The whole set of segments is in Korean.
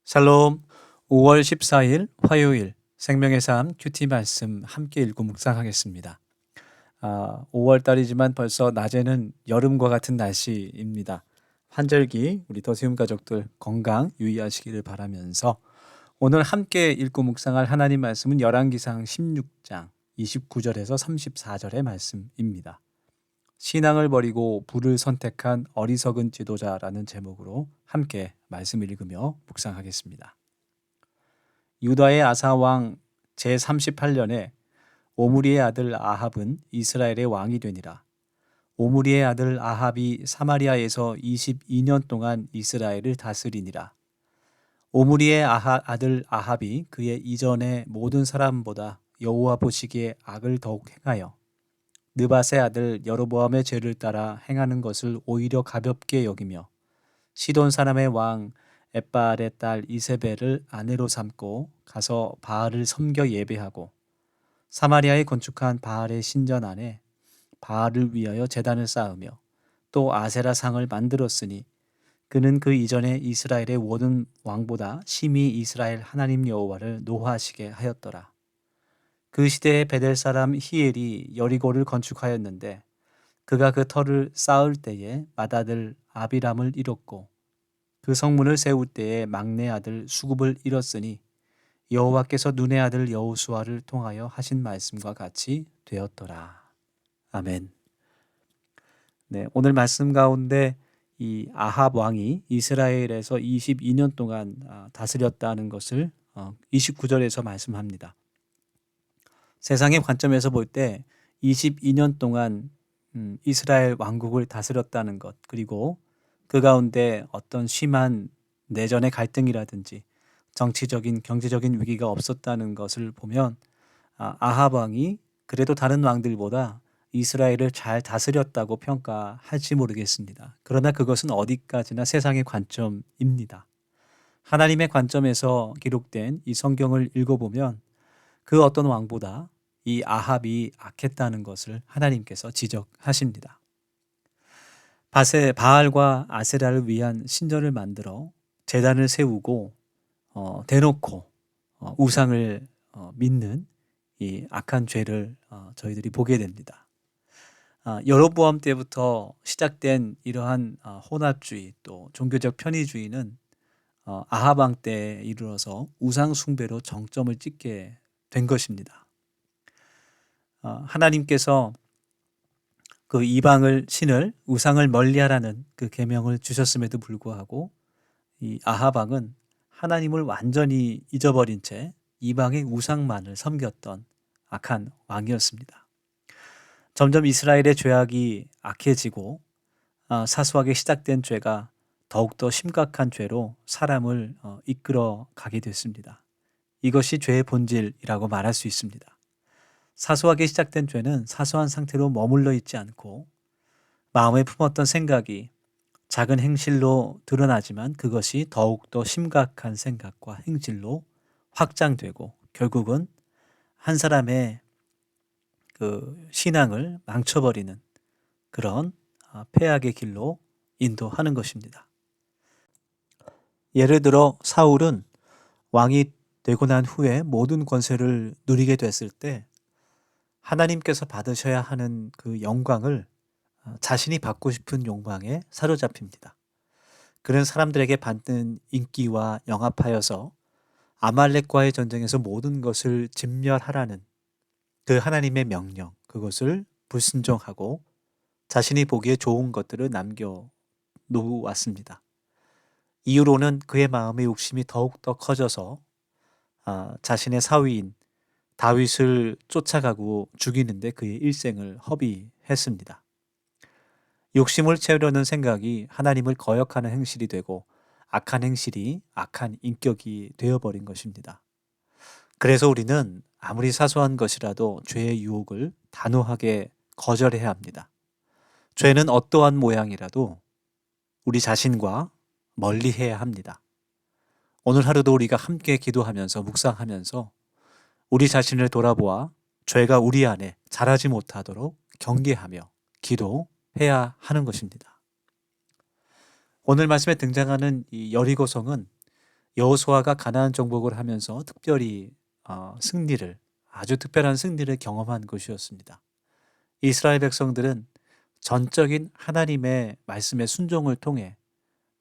샬롬. 5월 14일 화요일 생명의 삶 큐티 말씀 함께 읽고 묵상하겠습니다. 5월 달이지만 벌써 낮에는 여름과 같은 날씨입니다. 환절기 우리 더세움 가족들 건강 유의하시기를 바라면서 오늘 함께 읽고 묵상할 하나님 말씀은 열왕기상 16장 29절에서 34절의 말씀입니다. 신앙을 버리고 불을 선택한 어리석은 지도자라는 제목으로 함께 말씀을 읽으며 묵상하겠습니다. 유다의 아사 왕 제38년에 오므리의 아들 아합은 이스라엘의 왕이 되니라. 오므리의 아들 아합이 사마리아에서 22년 동안 이스라엘을 다스리니라. 오므리의 아들 아합이 그의 이전의 모든 사람보다 여호와 보시기에 악을 더욱 행하여 느밧의 아들 여로보암의 죄를 따라 행하는 것을 오히려 가볍게 여기며 시돈 사람의 왕 엣바알의 딸 이세벨을 아내로 삼고 가서 바알을 섬겨 예배하고 사마리아에 건축한 바알의 신전 안에 바알을 위하여 제단을 쌓으며 또 아세라 상을 만들었으니 그는 그 이전에 이스라엘의 모든 왕보다 심히 이스라엘 하나님 여호와를 노하시게 하였더라. 그 시대에 베델 사람 히엘이 여리고를 건축하였는데 그가 그 터를 쌓을 때에 맏아들 아비람을 잃었고 그 성문을 세울 때에 막내 아들 수굽을 잃었으니 여호와께서 눈의 아들 여호수아를 통하여 하신 말씀과 같이 되었더라. 아멘. 네, 오늘 말씀 가운데 이 아합 왕이 이스라엘에서 22년 동안 다스렸다는 것을 29절에서 말씀합니다. 세상의 관점에서 볼 때 22년 동안 이스라엘 왕국을 다스렸다는 것, 그리고 그 가운데 어떤 심한 내전의 갈등이라든지 정치적인 경제적인 위기가 없었다는 것을 보면 아합 왕이 그래도 다른 왕들보다 이스라엘을 잘 다스렸다고 평가할지 모르겠습니다. 그러나 그것은 어디까지나 세상의 관점입니다. 하나님의 관점에서 기록된 이 성경을 읽어보면 그 어떤 왕보다 이 아합이 악했다는 것을 하나님께서 지적하십니다. 바알과 아세라를 위한 신전을 만들어 제단을 세우고 대놓고 우상을 믿는 이 악한 죄를 저희들이 보게 됩니다. 여로보암 때부터 시작된 이러한 혼합주의 또 종교적 편의주의는 아합 왕 때에 이르러서 우상 숭배로 정점을 찍게 된 것입니다. 하나님께서 그 이방을 신을 우상을 멀리하라는 그 계명을 주셨음에도 불구하고 이 아합 왕은 하나님을 완전히 잊어버린 채 이방의 우상만을 섬겼던 악한 왕이었습니다. 점점 이스라엘의 죄악이 악해지고 사소하게 시작된 죄가 더욱더 심각한 죄로 사람을 이끌어 가게 됐습니다. 이것이 죄의 본질이라고 말할 수 있습니다. 사소하게 시작된 죄는 사소한 상태로 머물러 있지 않고 마음에 품었던 생각이 작은 행실로 드러나지만 그것이 더욱더 심각한 생각과 행실로 확장되고 결국은 한 사람의 그 신앙을 망쳐버리는 그런 패악의 길로 인도하는 것입니다. 예를 들어 사울은 왕이 되고 난 후에 모든 권세를 누리게 됐을 때 하나님께서 받으셔야 하는 그 영광을 자신이 받고 싶은 욕망에 사로잡힙니다. 그런 사람들에게 받는 인기와 영합하여서 아말렉과의 전쟁에서 모든 것을 진멸하라는 그 하나님의 명령, 그것을 불순종하고 자신이 보기에 좋은 것들을 남겨 놓았습니다. 이후로는 그의 마음의 욕심이 더욱더 커져서 자신의 사위인 다윗을 쫓아가고 죽이는데 그의 일생을 허비했습니다. 욕심을 채우려는 생각이 하나님을 거역하는 행실이 되고 악한 행실이 악한 인격이 되어버린 것입니다. 그래서 우리는 아무리 사소한 것이라도 죄의 유혹을 단호하게 거절해야 합니다. 죄는 어떠한 모양이라도 우리 자신과 멀리해야 합니다. 오늘 하루도 우리가 함께 기도하면서 묵상하면서 우리 자신을 돌아보아 죄가 우리 안에 자라지 못하도록 경계하며 기도해야 하는 것입니다. 오늘 말씀에 등장하는 이 여리고성은 여호수아가 가나안 정복을 하면서 특별히 아주 특별한 승리를 경험한 곳이었습니다. 이스라엘 백성들은 전적인 하나님의 말씀의 순종을 통해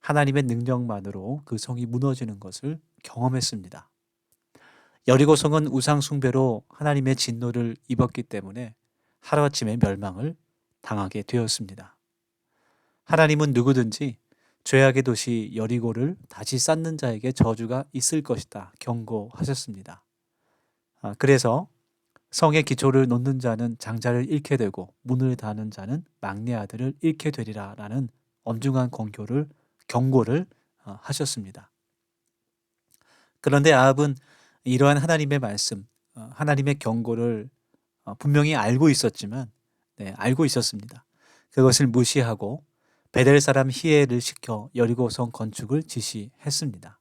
하나님의 능력만으로 그 성이 무너지는 것을 경험했습니다. 여리고성은 우상 숭배로 하나님의 진노를 입었기 때문에 하루아침에 멸망을 당하게 되었습니다. 하나님은 누구든지 죄악의 도시 여리고를 다시 쌓는 자에게 저주가 있을 것이다 경고하셨습니다. 그래서 성의 기초를 놓는 자는 장자를 잃게 되고 문을 닫는 자는 막내 아들을 잃게 되리라 라는 엄중한 경고를 하셨습니다. 그런데 아합은 이러한 하나님의 말씀, 하나님의 경고를 분명히 알고 있었습니다. 그것을 무시하고 베델 사람 히엘을 시켜 여리고성 건축을 지시했습니다.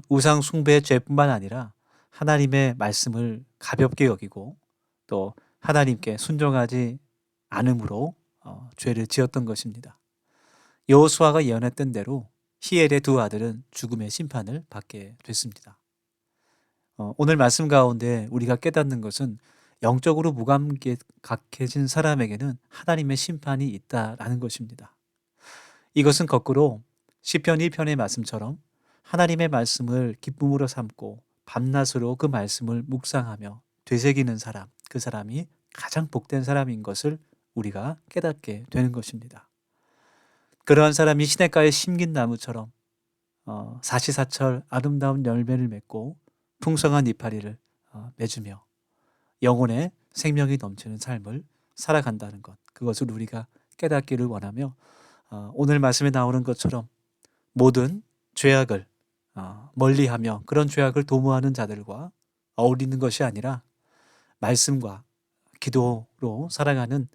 우상 숭배의 죄뿐만 아니라 하나님의 말씀을 가볍게 여기고 또 하나님께 순종하지 않음으로 죄를 지었던 것입니다. 여호수아가 예언했던 대로 히엘의 두 아들은 죽음의 심판을 받게 됐습니다. 오늘 말씀 가운데 우리가 깨닫는 것은 영적으로 무감각해진 사람에게는 하나님의 심판이 있다라는 것입니다. 이것은 거꾸로 시편 1편의 말씀처럼 하나님의 말씀을 기쁨으로 삼고 밤낮으로 그 말씀을 묵상하며 되새기는 사람, 그 사람이 가장 복된 사람인 것을 우리가 깨닫게 되는 것입니다. 그러한 사람이 시냇가에 심긴 나무처럼 사시사철 아름다운 열매를 맺고 풍성한 이파리를 맺으며 영혼의 생명이 넘치는 삶을 살아간다는 것, 그것을 우리가 깨닫기를 원하며 오늘 말씀에 나오는 것처럼 모든 죄악을 멀리하며 그런 죄악을 도모하는 자들과 어울리는 것이 아니라 말씀과 기도로 살아가는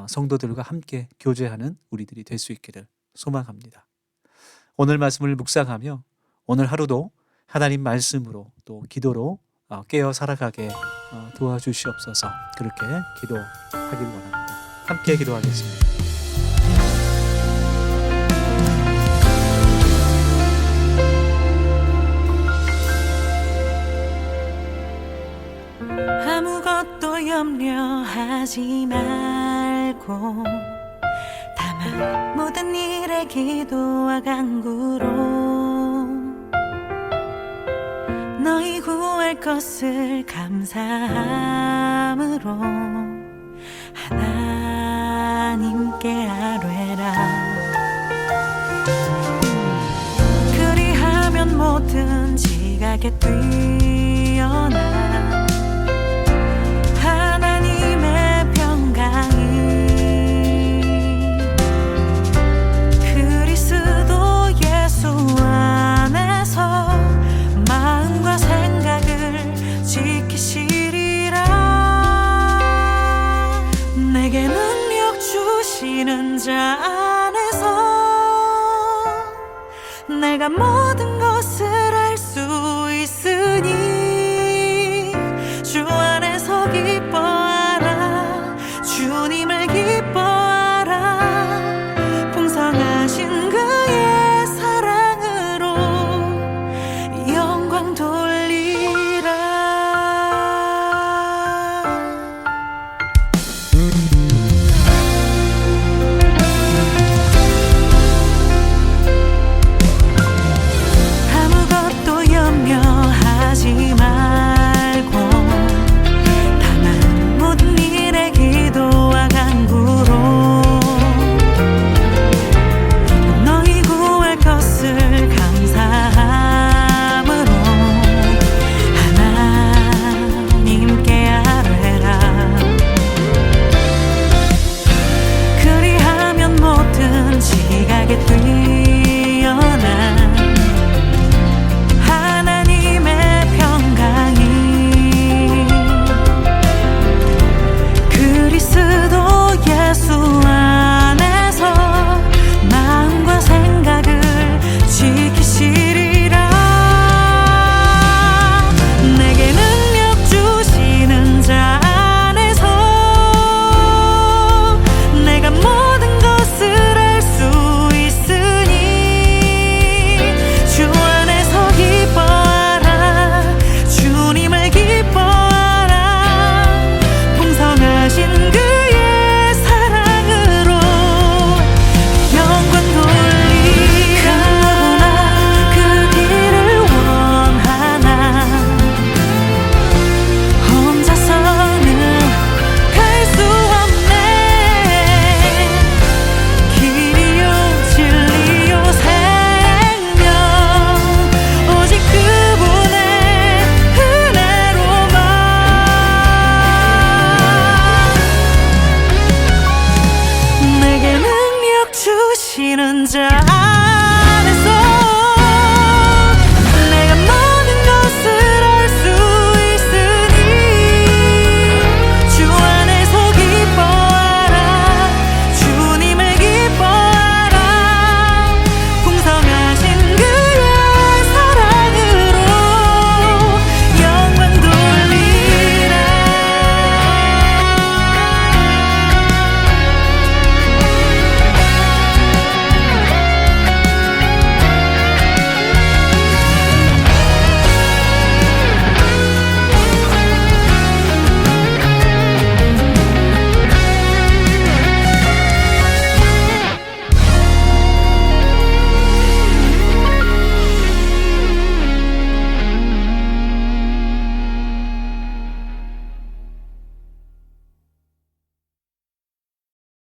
성도들과 함께 교제하는 우리들이 될 수 있기를 소망합니다. 오늘 말씀을 묵상하며 오늘 하루도 하나님 말씀으로 또 기도로 깨어 살아가게 도와주시옵소서. 그렇게 기도하길 원합니다. 함께 기도하겠습니다. 아무것도 염려하지 말고 다만 모든 일에 기도와 간구로 너희 구할 것을 감사함으로 하나님께 아뢰라. 그리하면 모든 지각에